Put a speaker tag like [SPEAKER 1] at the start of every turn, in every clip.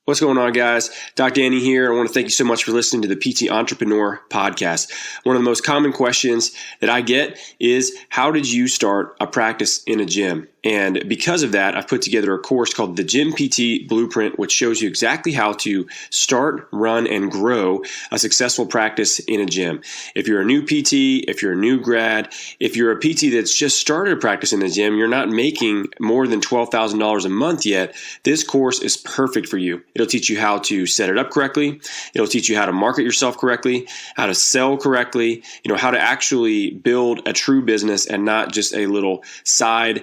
[SPEAKER 1] What's going on, guys? Doc Danny here. I want to thank you so much for listening to the PT Entrepreneur Podcast. One of the most common questions that I get is, how did you start a practice in a gym? And because of that, I've put together a course called the Gym PT Blueprint, which shows you exactly how to start, run, and grow a successful practice in a gym. If you're a new PT, if you're a new grad, if you're a PT that's just started a practice in the gym, you're not making more than $12,000 a month yet, this course is perfect for you. It'll teach you how to set it up correctly. It'll teach you how to market yourself correctly, how to sell correctly, how to actually build a true business and not just a little side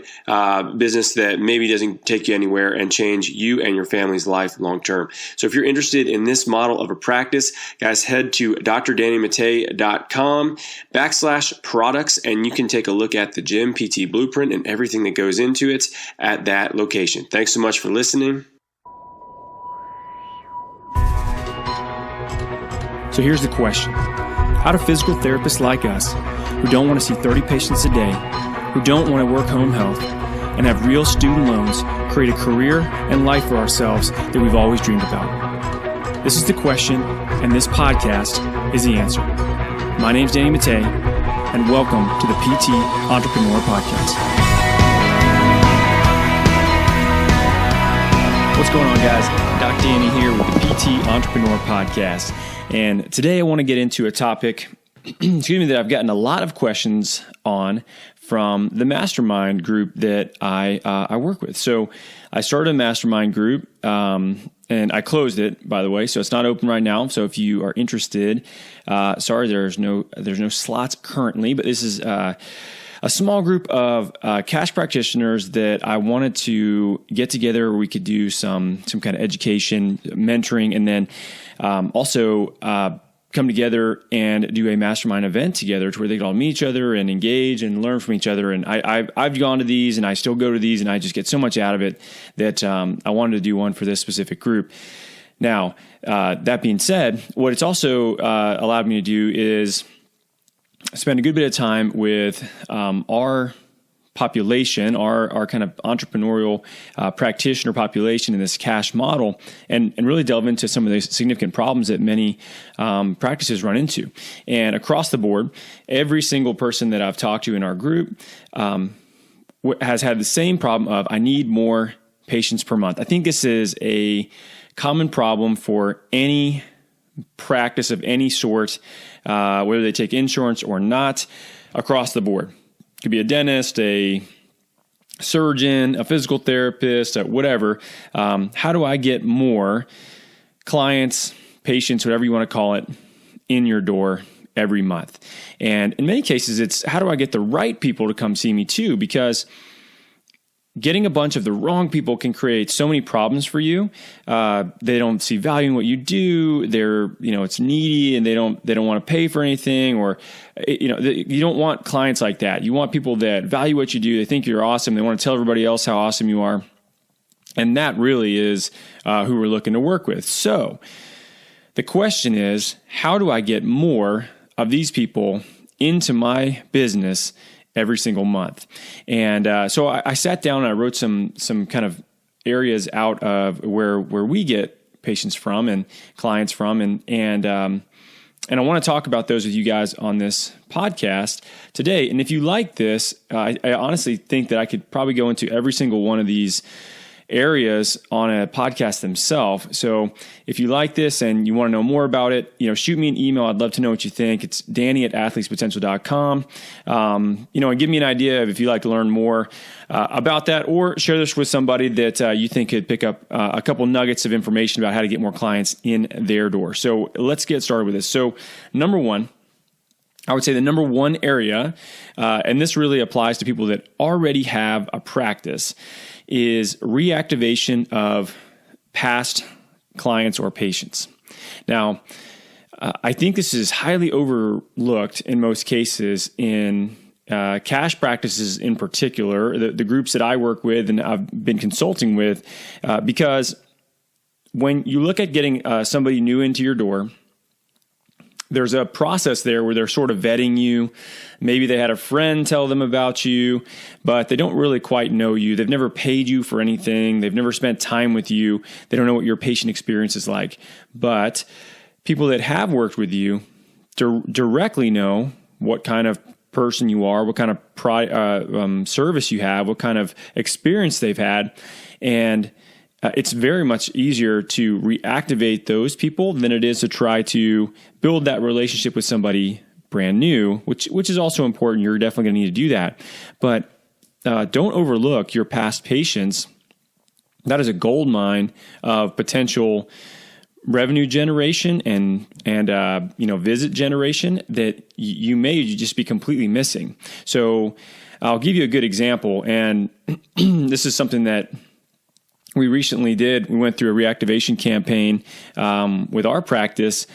[SPEAKER 1] business that maybe doesn't take you anywhere and change you and your family's life long term. So if you're interested in this model of a practice, guys, head to drdannymate.com/products and you can take a look at the Gym PT Blueprint and everything that goes into it at that location. Thanks so much for listening.
[SPEAKER 2] So here's the question. How do physical therapists like us, who don't want to see 30 patients a day, who don't want to work home health, and have real student loans, create a career and life for ourselves that we've always dreamed about? This is the question, and this podcast is the answer. My name's Danny Mattei, and welcome to the PT Entrepreneur Podcast. What's going on, guys? Doc Danny here with the PT Entrepreneur Podcast. And today I want to get into a topic, that I've gotten a lot of questions on from the mastermind group that I work with. So I started a mastermind group, and I closed it, by the way, so it's not open right now. So if you are interested, sorry, there's no slots currently, but this is a small group of cash practitioners that I wanted to get together where we could do some kind of education, mentoring, and then also come together and do a mastermind event together to where they can all meet each other and engage and learn from each other. And I've gone to these and I still go to these and I just get so much out of it that I wanted to do one for this specific group. Now, that being said, what it's also allowed me to do is spend a good bit of time with our population, our kind of entrepreneurial practitioner population in this cash model, and really delve into some of the significant problems that many practices run into. And across the board, every single person that I've talked to in our group has had the same problem of, I need more patients per month. I think this is a common problem for any practice of any sort, whether they take insurance or not, across the board. Could be a dentist, a surgeon, a physical therapist, whatever. How do I get more clients, patients, whatever you want to call it, in your door every month? And in many cases, it's how do I get the right people to come see me too? Because getting a bunch of the wrong people can create so many problems for you. They don't see value in what you do. They're, it's needy and they don't want to pay for anything, or, you don't want clients like that. You want people that value what you do. They think you're awesome. They want to tell everybody else how awesome you are. And that really is who we're looking to work with. So the question is, how do I get more of these people into my business every single month? And so I sat down and I wrote some kind of areas out of where we get patients from and clients from, and I want to talk about those with you guys on this podcast today. And if you like this, I honestly think that I could probably go into every single one of these areas on a podcast themselves. So if you like this and you want to know more about it, shoot me an email. I'd love to know what you think. It's danny@athletespotential.com. And give me an idea of if you'd like to learn more about that, or share this with somebody that you think could pick up a couple nuggets of information about how to get more clients in their door. So let's get started with this. So number one, I would say the number one area, and this really applies to people that already have a practice, is reactivation of past clients or patients. Now, I think this is highly overlooked in most cases in cash practices in particular, the groups that I work with and I've been consulting with, because when you look at getting somebody new into your door, there's a process there where they're sort of vetting you. Maybe they had a friend tell them about you, but they don't really quite know you. They've never paid you for anything. They've never spent time with you. They don't know what your patient experience is like. But people that have worked with you directly know what kind of person you are, what kind of service you have, what kind of experience they've had. And it's very much easier to reactivate those people than it is to try to build that relationship with somebody brand new, which is also important. You're definitely going to need to do that. But don't overlook your past patients. That is a gold mine of potential revenue generation and visit generation that you may just be completely missing. So I'll give you a good example, and this is something that we recently did. We went through a reactivation campaign with our practice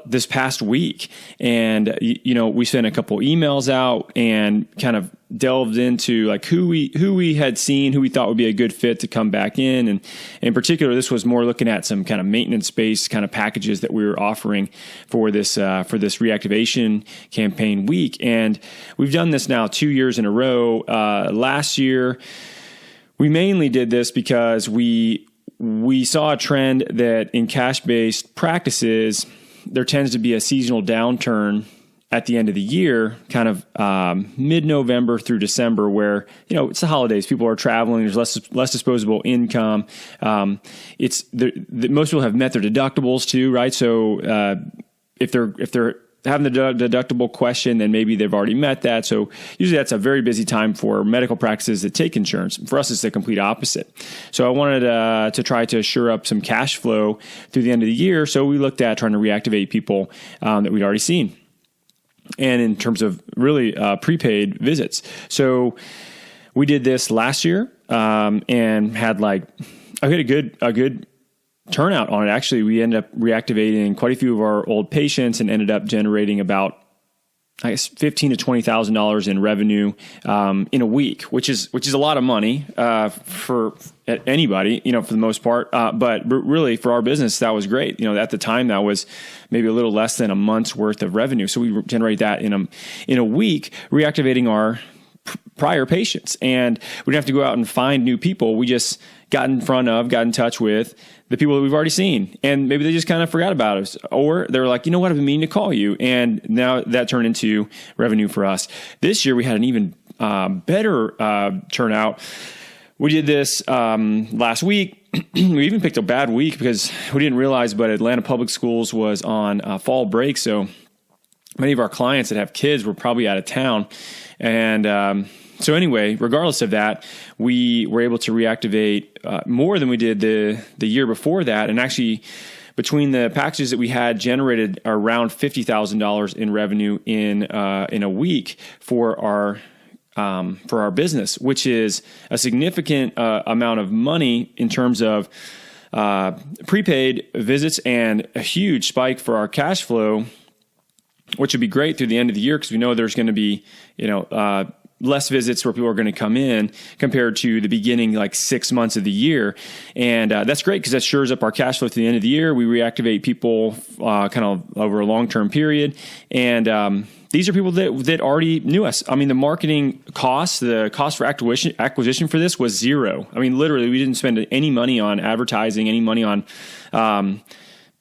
[SPEAKER 2] this past week, and we sent a couple emails out and kind of delved into like who we had seen, who we thought would be a good fit to come back in, and in particular, this was more looking at some kind of maintenance-based kind of packages that we were offering for this reactivation campaign week, and we've done this now 2 years in a row. Last year, we mainly did this because we saw a trend that in cash-based practices, there tends to be a seasonal downturn at the end of the year, kind of mid-November through December, where it's the holidays, people are traveling, there's less disposable income. Most people have met their deductibles too, right? So if they're having the deductible question, then maybe they've already met that. So usually that's a very busy time for medical practices that take insurance. For us, it's the complete opposite. So I wanted to try to shore up some cash flow through the end of the year. So we looked at trying to reactivate people that we'd already seen. And in terms of really prepaid visits. So we did this last year and had a good turnout on it. Actually, we ended up reactivating quite a few of our old patients and ended up generating about, I guess, $15,000 to $20,000 in revenue in a week, which is a lot of money for anybody, for the most part. But really, for our business, that was great. At the time, that was maybe a little less than a month's worth of revenue. So we generate that in a week, reactivating our prior patients, and we didn't have to go out and find new people. We just got in touch with the people that we've already seen, and maybe they just kind of forgot about us, or they were like, what, I've been meaning to call you, and now that turned into revenue for us. This year we had an even better turnout. We did this last week. We even picked a bad week because we didn't realize, but Atlanta Public Schools was on fall break, so many of our clients that have kids were probably out of town, and so anyway, regardless of that, we were able to reactivate more than we did the year before that. And actually, between the packages that we had, generated around $50,000 in revenue in a week for our business, which is a significant amount of money in terms of prepaid visits and a huge spike for our cash flow, which would be great through the end of the year because we know there's going to be less visits where people are going to come in compared to the beginning 6 months of the year. And that's great because that shores up our cash flow to the end of the year. We reactivate people kind of over a long-term period. And these are people that already knew us. I mean, the marketing costs, the cost for acquisition for this was zero. I mean, literally, we didn't spend any money on advertising, any money on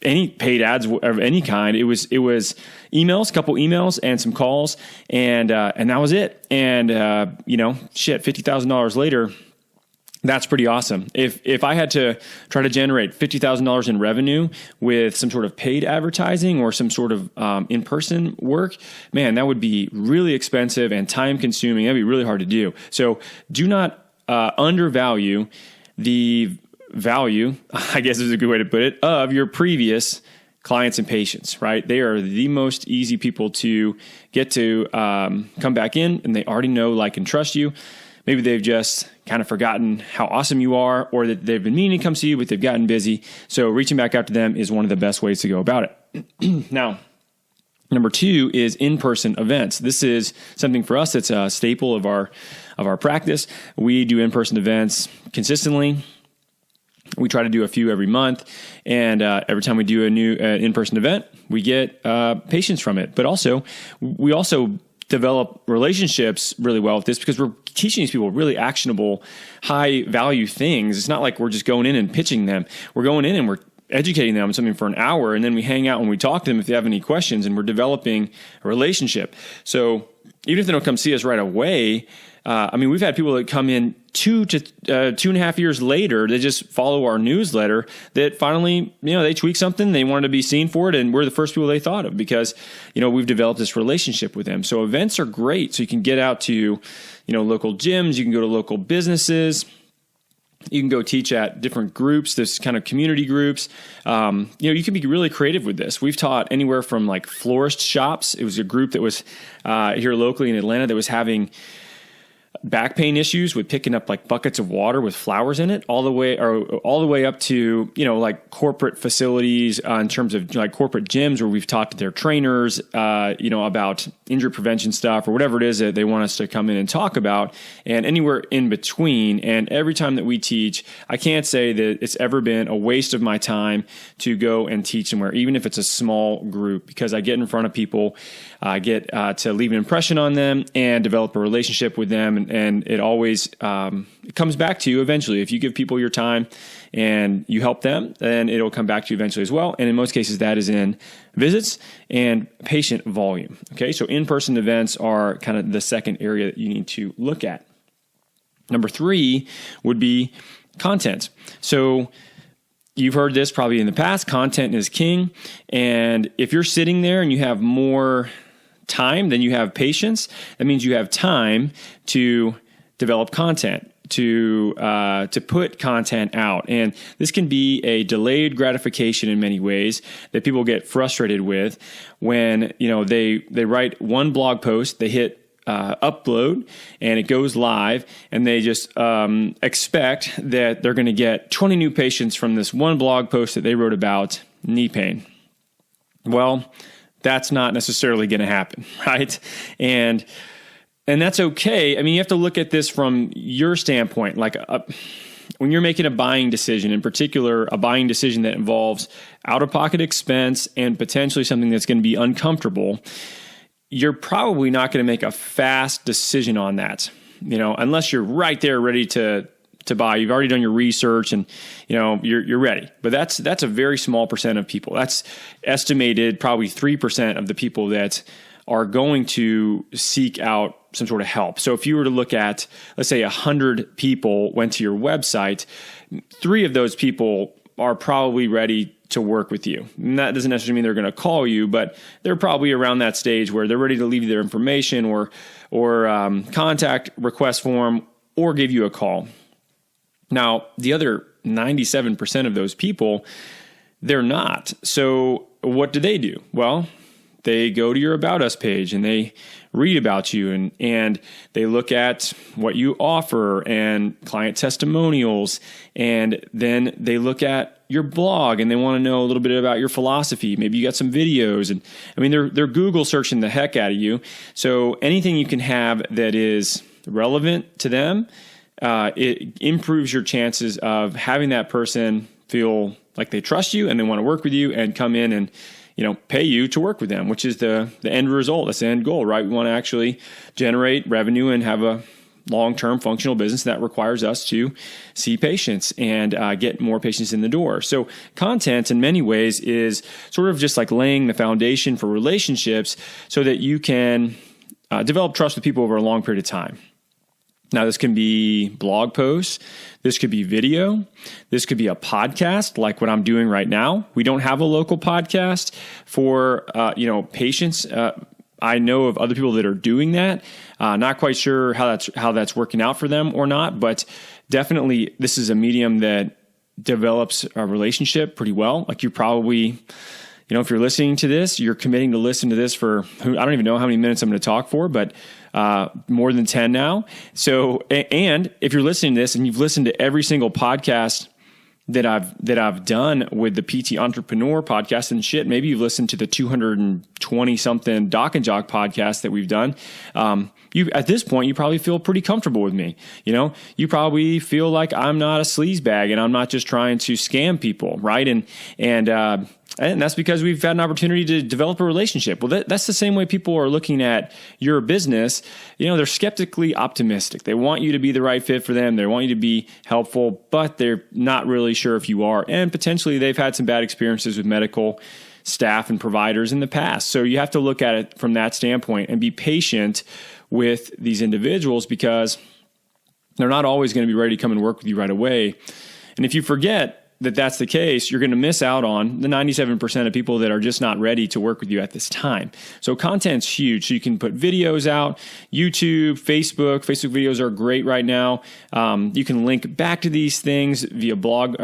[SPEAKER 2] any paid ads of any kind. It was emails, a couple emails and some calls, and that was it. And $50,000 later, that's pretty awesome. If I had to try to generate $50,000 in revenue with some sort of paid advertising or some sort of in-person work, man, that would be really expensive and time consuming. That'd be really hard to do. So do not undervalue the value, I guess is a good way to put it, of your previous clients and patients, right? They are the most easy people to get to come back in, and they already know, like, and trust you. Maybe they've just kind of forgotten how awesome you are, or that they've been meaning to come see you, but they've gotten busy. So reaching back out to them is one of the best ways to go about it. Now, number 2 is in-person events. This is something for us that's a staple of our practice. We do in-person events consistently. We try to do a few every month, and every time we do a new in-person event, we get patients from it. But we also develop relationships really well with this because we're teaching these people really actionable, high-value things. It's not like we're just going in and pitching them. We're going in and we're educating them on something for an hour, and then we hang out and we talk to them if they have any questions, and we're developing a relationship. So even if they don't come see us right away, we've had people that come in 2 to 2.5 years later. They just follow our newsletter that finally, they tweak something. They wanted to be seen for it. And we're the first people they thought of because, we've developed this relationship with them. So events are great. So you can get out to, local gyms. You can go to local businesses. You can go teach at different groups, this kind of community groups. You can be really creative with this. We've taught anywhere from like florist shops. It was a group that was here locally in Atlanta that was having back pain issues with picking up like buckets of water with flowers in it, all the way up to, like corporate facilities in terms of like corporate gyms where we've talked to their trainers, about injury prevention stuff or whatever it is that they want us to come in and talk about, and anywhere in between. And every time that we teach, I can't say that it's ever been a waste of my time to go and teach somewhere, even if it's a small group, because I get in front of people, I get to leave an impression on them and develop a relationship with them. And it always it comes back to you eventually. If you give people your time and you help them, then it'll come back to you eventually as well. And in most cases, that is in visits and patient volume. Okay, so in-person events are kind of the second area that you need to look at. Number 3 would be content. So you've heard this probably in the past. Content is king. And if you're sitting there and you have more time than you have patience, that means you have time to develop content, to put content out. And this can be a delayed gratification in many ways that people get frustrated with when, they write one blog post, they hit upload, and it goes live, and they just expect that they're going to get 20 new patients from this one blog post that they wrote about knee pain. Well, that's not necessarily going to happen, right? And that's okay. I mean, you have to look at this from your standpoint. Like when you're making a buying decision, in particular, a buying decision that involves out-of-pocket expense and potentially something that's going to be uncomfortable, you're probably not going to make a fast decision on that, unless you're right there ready to buy. You've already done your research and, you're ready. But that's a very small percent of people. That's estimated probably 3% of the people that are going to seek out some sort of help. So if you were to look at, let's say 100 people went to your website, 3 of those people are probably ready to work with you. And that doesn't necessarily mean they're going to call you, but they're probably around that stage where they're ready to leave you their information or contact request form or give you a call. Now, the other 97% of those people, they're not. So what do? Well, they go to your About Us page and they read about you and they look at what you offer and client testimonials. And then they look at your blog and they want to know a little bit about your philosophy. Maybe you got some videos, and they're Google searching the heck out of you. So anything you can have that is relevant to them, it improves your chances of having that person feel like they trust you and they want to work with you and come in and pay you to work with them, which is the end result. That's the end goal, right? We want to actually generate revenue and have a long-term functional business that requires us to see patients and get more patients in the door. So content in many ways is sort of just like laying the foundation for relationships so that you can develop trust with people over a long period of time. Now, this can be blog posts. This could be video. This could be a podcast like what I'm doing right now. We don't have a local podcast for, patients. I know of other people that are doing that. Not quite sure how that's working out for them or not, but definitely this is a medium that develops a relationship pretty well. Like you probably, if you're listening to this, you're committing to listen to this for, I don't even know how many minutes I'm going to talk for, but more than 10 now. So, and if you're listening to this and you've listened to every single podcast that I've done with the PT Entrepreneur podcast, and shit, maybe you've listened to the 220 something Doc and Jock podcast that we've done. You at this point, you probably feel pretty comfortable with me. You probably feel like I'm not a sleazebag and I'm not just trying to scam people, right? And that's because we've had an opportunity to develop a relationship. Well, that's the same way people are looking at your business. They're skeptically optimistic. They want you to be the right fit for them. They want you to be helpful, but they're not really sure if you are. And potentially they've had some bad experiences with medical staff and providers in the past. So you have to look at it from that standpoint and be patient with these individuals, because they're not always going to be ready to come and work with you right away. And if you forget that that's the case, you're going to miss out on the 97% of people that are just not ready to work with you at this time. So content's huge. So you can put videos out, YouTube, Facebook. Facebook videos are great right now. You can link back to these things via blog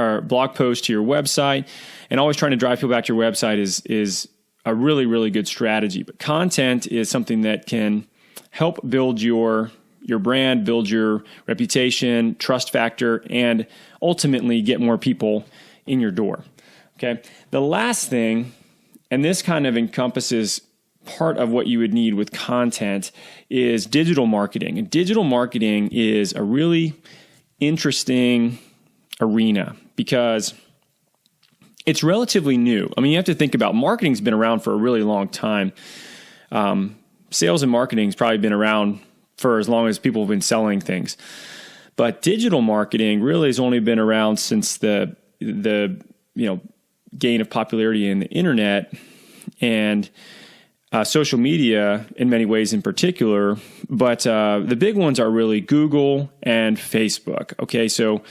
[SPEAKER 2] post to your website. And always trying to drive people back to your website is a really, really good strategy. But content is something that can help build your brand, build your reputation, trust factor, and ultimately get more people in your door. Okay. The last thing, and this kind of encompasses part of what you would need with content, is digital marketing. And digital marketing is a really interesting arena because it's relatively new. I mean, you have to think about marketing's been around for a really long time. Sales and marketing's probably been around for as long as people have been selling things. But digital marketing really has only been around since the gain of popularity in the internet and social media in many ways in particular. But the big ones are really Google and Facebook. Okay, so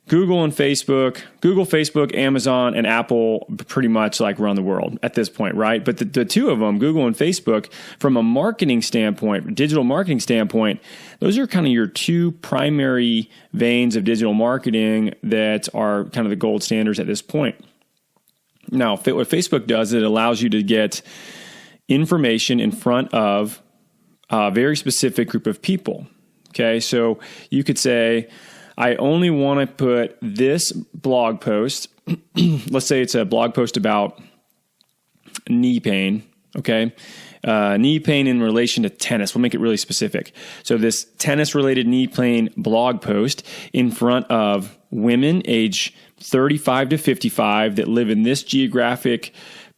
[SPEAKER 2] Google, Facebook, Amazon, and Apple pretty much like run the world at this point, right? But the two of them, Google and Facebook, from a marketing standpoint, digital marketing standpoint, those are kind of your two primary veins of digital marketing that are kind of the gold standards at this point. Now, what Facebook does, it allows you to get information in front of a very specific group of people. Okay, so you could say, I only want to put this blog post. Let's say it's a blog post about knee pain. Okay. Knee pain in relation to tennis. We'll make it really specific. So this tennis related knee pain blog post in front of women age 35 to 55 that live in this geographic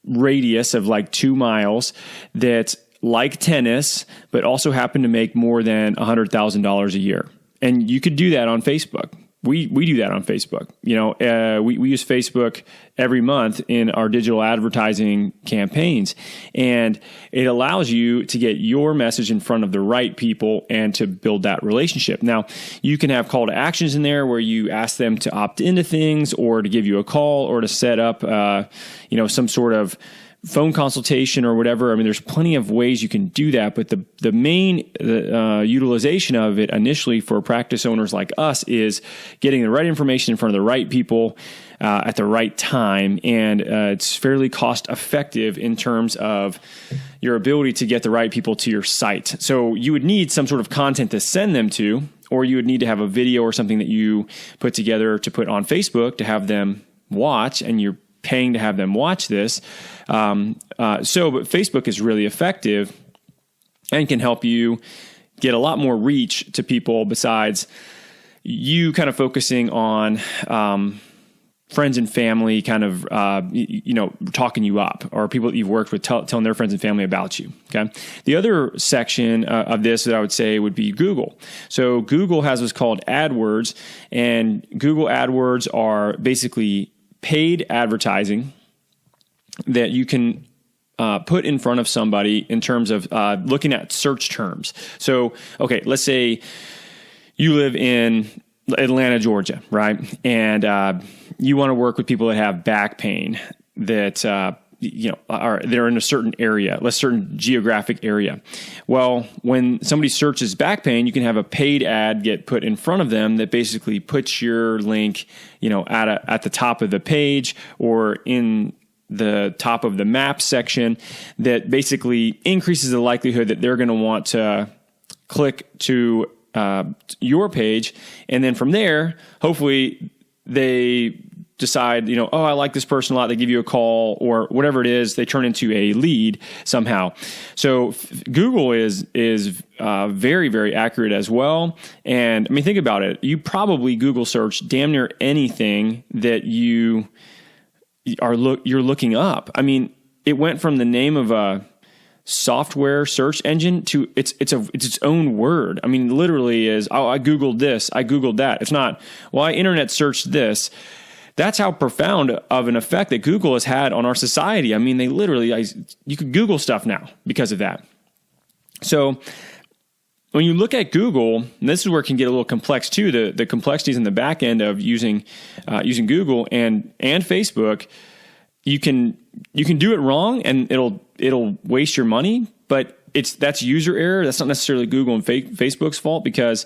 [SPEAKER 2] radius of like 2 miles that like tennis, but also happen to make more than $100,000 a year. And you could do that on Facebook. We do that on Facebook. We use Facebook every month in our digital advertising campaigns, and it allows you to get your message in front of the right people and to build that relationship. Now, you can have call to actions in there where you ask them to opt into things or to give you a call or to set up, some sort of phone consultation or whatever. I mean, there's plenty of ways you can do that, but the main utilization of it initially for practice owners like us is getting the right information in front of the right people at the right time, and it's fairly cost effective in terms of your ability to get the right people to your site. So you would need some sort of content to send them to, or you would need to have a video or something that you put together to put on Facebook to have them watch, and you're paying to have them watch this. But Facebook is really effective and can help you get a lot more reach to people besides you kind of focusing on friends and family kind of, talking you up, or people that you've worked with telling their friends and family about you. Okay. The other section of this that I would say would be Google. So Google has what's called AdWords, and Google AdWords are basically paid advertising that you can put in front of somebody in terms of looking at search terms. So, okay, let's say you live in Atlanta, Georgia, right? And you want to work with people that have back pain that they're in a certain area, a certain geographic area. Well, when somebody searches back pain, you can have a paid ad get put in front of them that basically puts your link, at the top of the page or in the top of the map section that basically increases the likelihood that they're going to want to click to your page. And then from there, hopefully they decide, oh, I like this person a lot. They give you a call or whatever it is. They turn into a lead somehow. So Google is very, very accurate as well. And I mean, think about it. You probably Google search damn near anything that you're looking up. I mean, it went from the name of a software search engine to it's its own word. I mean, literally is, oh, I Googled this, I Googled that. It's not, well, I internet searched this. That's how profound of an effect that Google has had on our society. I mean, they literally, you could Google stuff now because of that. So when you look at Google, and this is where it can get a little complex too, the complexities in the back end of using Google and Facebook. You can do it wrong and it'll waste your money, but that's user error. That's not necessarily Google and Facebook's fault, because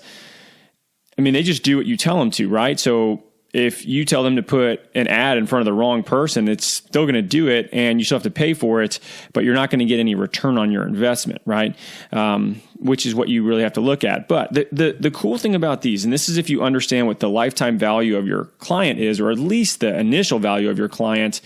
[SPEAKER 2] I mean, they just do what you tell them to, right? So if you tell them to put an ad in front of the wrong person, it's still going to do it, and you still have to pay for it, but you're not going to get any return on your investment, right? Which is what you really have to look at. But the cool thing about these, and this is if you understand what the lifetime value of your client is, or at least the initial value of your client,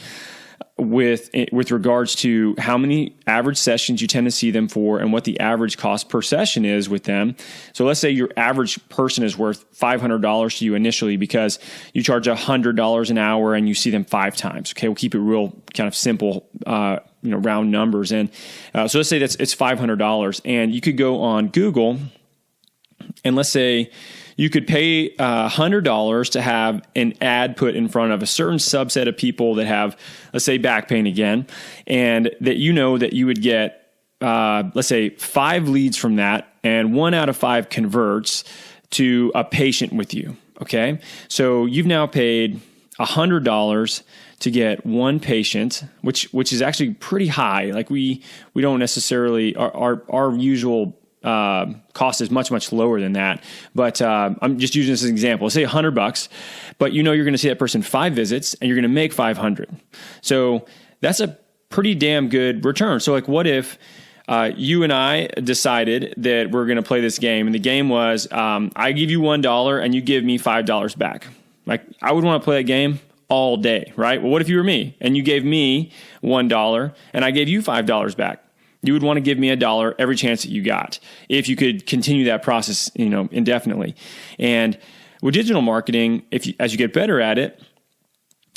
[SPEAKER 2] with regards to how many average sessions you tend to see them for and what the average cost per session is with them. So let's say your average person is worth $500 to you initially because you charge $100 an hour and you see them 5 times. Okay, we'll keep it real kind of simple, round numbers. And so let's say it's $500, and you could go on Google and let's say you could pay $100 to have an ad put in front of a certain subset of people that have, let's say, back pain again, and that that you would get, let's say, 5 leads from that, and 1 out of 5 converts to a patient with you. Okay, so you've now paid $100 to get 1 patient, which is actually pretty high. Like we don't necessarily our usual cost is much lower than that, but I'm just using this as an example. Let's say $100, but you're going to see that person 5 visits and you're going to make 500. So that's a pretty damn good return. So like, what if you and I decided that we're going to play this game, and the game was I give you $1 and you give me $5 back? Like, I would want to play that game all day, right? Well, what if you were me and you gave me $1 and I gave you $5 back? You would want to give me $1 every chance that you got, if you could continue that process, indefinitely. And with digital marketing, as you get better at it,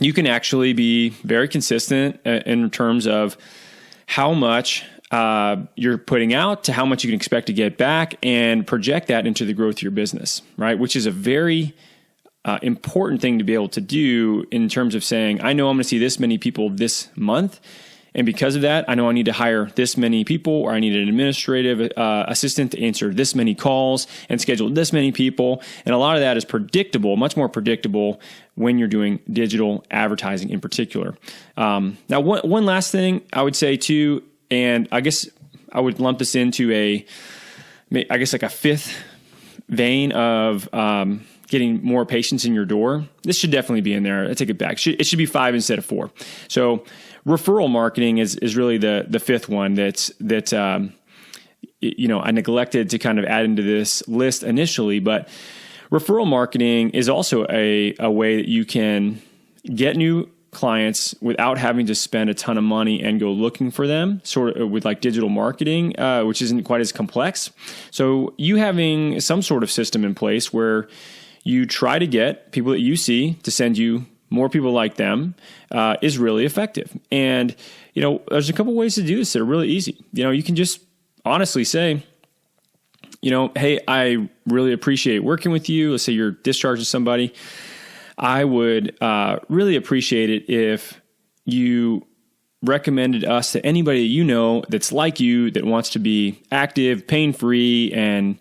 [SPEAKER 2] you can actually be very consistent in terms of how much you're putting out to how much you can expect to get back, and project that into the growth of your business, right? Which is a very important thing to be able to do in terms of saying, I know I'm going to see this many people this month, and because of that, I know I need to hire this many people, or I need an administrative assistant to answer this many calls and schedule this many people. And a lot of that is predictable, much more predictable when you're doing digital advertising in particular. Now, one last thing I would say too, and I guess I would lump this into like a 5th vein of getting more patients in your door. This should definitely be in there. I take it back. It should be 5 instead of 4. So referral marketing is really the 5th one that I neglected to kind of add into this list initially. But referral marketing is also a way that you can get new clients without having to spend a ton of money and go looking for them, sort of with like digital marketing, which isn't quite as complex. So you having some sort of system in place where you try to get people that you see to send you more people like them is really effective. And, there's a couple ways to do this that are really easy. You can just honestly say, hey, I really appreciate working with you. Let's say you're discharging somebody. I would really appreciate it if you recommended us to anybody that's like you, that wants to be active, pain-free, and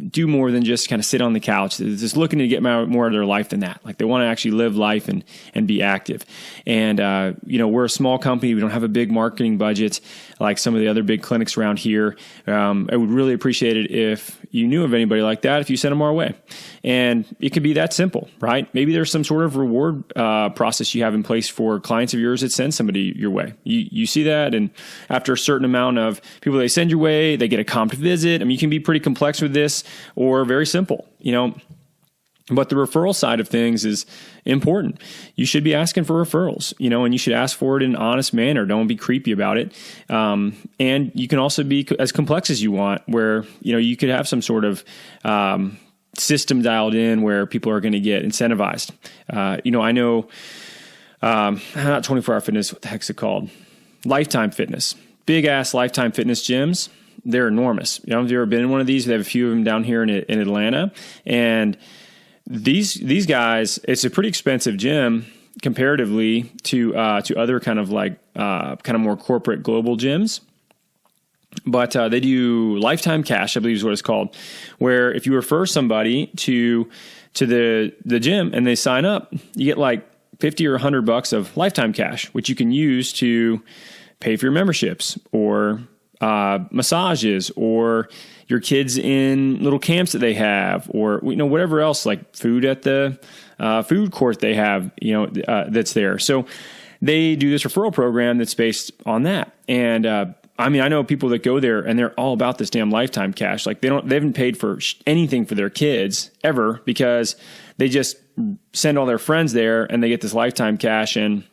[SPEAKER 2] do more than just kind of sit on the couch. They're just looking to get more out of their life than that. Like, they want to actually live life and be active. And we're a small company. We don't have a big marketing budget like some of the other big clinics around here. I would really appreciate it if you knew of anybody like that, if you sent them our way. And it could be that simple, right? Maybe there's some sort of reward process you have in place for clients of yours that send somebody your way. You see that, and after a certain amount of people they send your way, they get a comped visit. I mean, you can be pretty complex with this, or very simple. But the referral side of things is important. You should be asking for referrals, and you should ask for it in an honest manner. Don't be creepy about it. And you can also be as complex as you want, where, you could have some sort of system dialed in where people are going to get incentivized. I know, not 24-hour fitness, what the heck's it called? Lifetime Fitness. Big ass Lifetime Fitness gyms. They're enormous. If you've ever been in one of these, they have a few of them down here in Atlanta. And these guys, it's a pretty expensive gym comparatively to other kind of more corporate global gyms. But they do lifetime cash, I believe is what it's called, where if you refer somebody to the gym and they sign up, you get like $50 or $100 of lifetime cash, which you can use to pay for your memberships or massages or your kids in little camps that they have, or whatever else, like food at the food court they have, that's there. So they do this referral program that's based on that. And I know people that go there and they're all about this damn lifetime cash. Like they haven't paid for anything for their kids ever, because they just send all their friends there and they get this lifetime cash and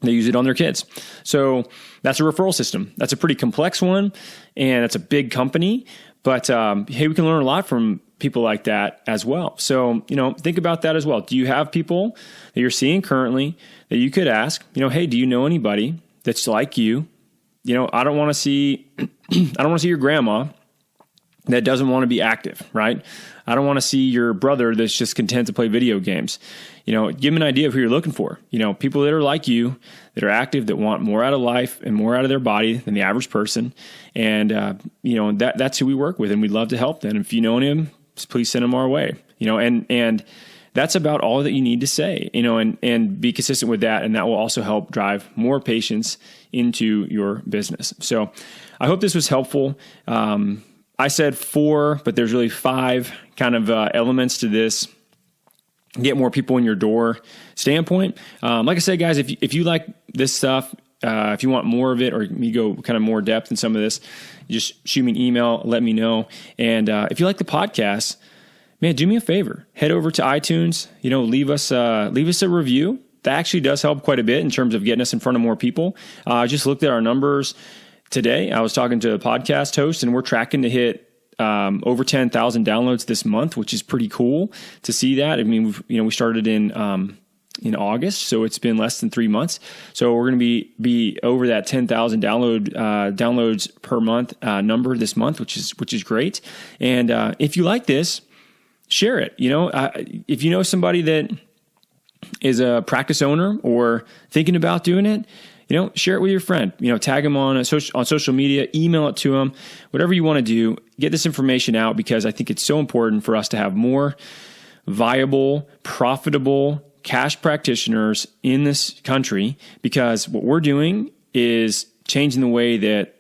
[SPEAKER 2] they use it on their kids. So that's a referral system. That's a pretty complex one, and it's a big company. But hey, we can learn a lot from people like that as well. So, think about that as well. Do you have people that you're seeing currently that you could ask, hey, do you know anybody that's like you? I don't want to see your grandma that doesn't want to be active, right? I don't want to see your brother that's just content to play video games. Give them an idea of who you're looking for. People that are like you, that are active, that want more out of life and more out of their body than the average person. And, that's who we work with, and we'd love to help them. If you know him, please send them our way, and that's about all that you need to say, and be consistent with that. And that will also help drive more patients into your business. So I hope this was helpful. I said 4, but there's really 5 kind of elements to this get more people in your door standpoint. Like I said, guys, if you like this stuff, if you want more of it, or me go kind of more depth in some of this, just shoot me an email, let me know. And if you like the podcast, man, do me a favor, head over to iTunes, leave us a review. That actually does help quite a bit in terms of getting us in front of more people. I just looked at our numbers today. I was talking to a podcast host, and we're tracking to hit over 10,000 downloads this month, which is pretty cool to see that. I mean, we started in August, so it's been less than 3 months. So we're going to be over that 10,000 downloads per month number this month, which is great. And if you like this, share it. If you know somebody that is a practice owner or thinking about doing it, share it with your friend. Tag them on social media, email it to them, whatever you want to do. Get this information out, because I think it's so important for us to have more viable, profitable cash practitioners in this country, because what we're doing is changing the way that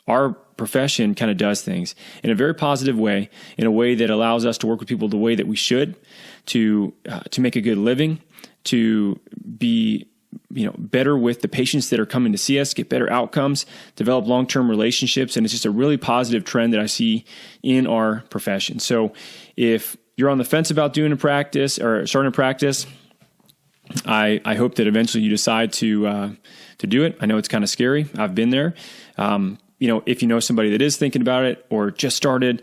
[SPEAKER 2] our profession kind of does things in a very positive way, in a way that allows us to work with people the way that we should, to make a good living, to be better with the patients that are coming to see us, get better outcomes, develop long-term relationships. And it's just a really positive trend that I see in our profession. So if you're on the fence about doing a practice or starting a practice, I hope that eventually you decide to do it. I know it's kind of scary. I've been there. If you know somebody that is thinking about it or just started,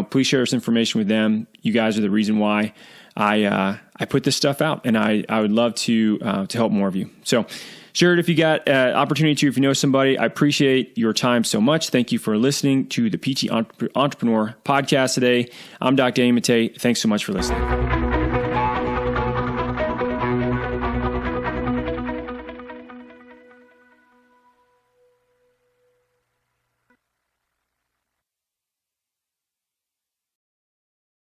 [SPEAKER 2] please share this information with them. You guys are the reason why I put this stuff out, and I would love to help more of you. So share it if you got opportunity to, if you know somebody. I appreciate your time so much. Thank you for listening to the PT Entrepreneur podcast today. I'm Dr. Danny Mattei. Thanks so much for listening.